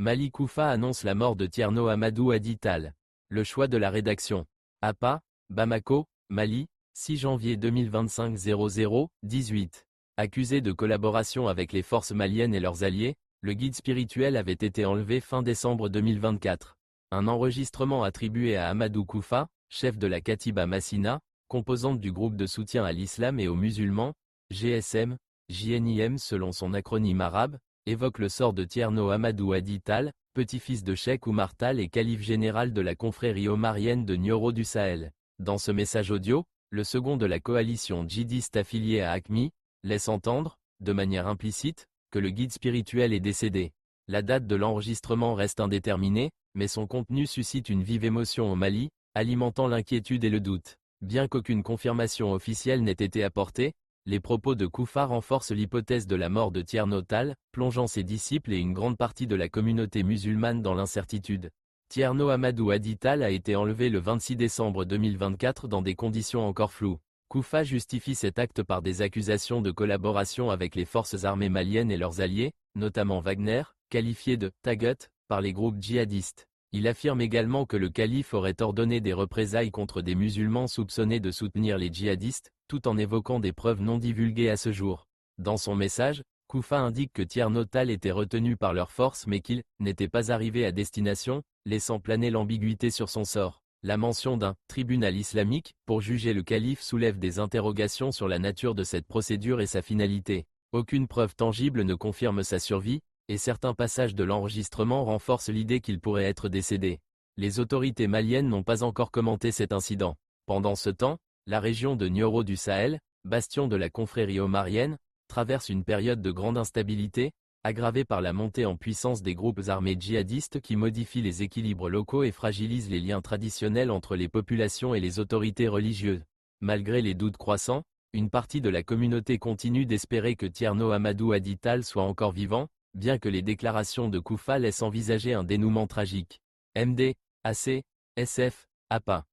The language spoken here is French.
Mali Koufa annonce la mort de Tierno Amadou Hadi Tall. Le choix de la rédaction. APA, Bamako, Mali, 6 janvier 2025 00-18. Accusé de collaboration avec les forces maliennes et leurs alliés, le guide spirituel avait été enlevé fin décembre 2024. Un enregistrement attribué à Amadou Koufa, chef de la Katiba Massina, composante du groupe de soutien à l'islam et aux musulmans, GSM, JNIM selon son acronyme arabe, évoque le sort de Tierno Amadou Hadi Tall, petit-fils de Cheikh Oumar Tall et calife général de la confrérie omarienne de Nioro du Sahel. Dans ce message audio, le second de la coalition djihadiste affiliée à AQMI, laisse entendre, de manière implicite, que le guide spirituel est décédé. La date de l'enregistrement reste indéterminée, mais son contenu suscite une vive émotion au Mali, alimentant l'inquiétude et le doute. Bien qu'aucune confirmation officielle n'ait été apportée, les propos de Koufa renforcent l'hypothèse de la mort de Tierno Tall, plongeant ses disciples et une grande partie de la communauté musulmane dans l'incertitude. Tierno Amadou Hadi Tall a été enlevé le 26 décembre 2024 dans des conditions encore floues. Koufa justifie cet acte par des accusations de collaboration avec les forces armées maliennes et leurs alliés, notamment Wagner, qualifié de « tagut » par les groupes djihadistes. Il affirme également que le calife aurait ordonné des représailles contre des musulmans soupçonnés de soutenir les djihadistes, tout en évoquant des preuves non divulguées à ce jour. Dans son message, Koufa indique que Tierno Tall était retenu par leurs forces mais qu'il n'était pas arrivé à destination, laissant planer l'ambiguïté sur son sort. La mention d'un « tribunal islamique » pour juger le calife soulève des interrogations sur la nature de cette procédure et sa finalité. Aucune preuve tangible ne confirme sa survie, et certains passages de l'enregistrement renforcent l'idée qu'il pourrait être décédé. Les autorités maliennes n'ont pas encore commenté cet incident. Pendant ce temps, la région de Nioro du Sahel, bastion de la confrérie omarienne, traverse une période de grande instabilité, aggravée par la montée en puissance des groupes armés djihadistes qui modifient les équilibres locaux et fragilisent les liens traditionnels entre les populations et les autorités religieuses. Malgré les doutes croissants, une partie de la communauté continue d'espérer que Tierno Amadou Hadi Tall soit encore vivant, bien que les déclarations de Koufa laissent envisager un dénouement tragique. MD, AC, SF, APA.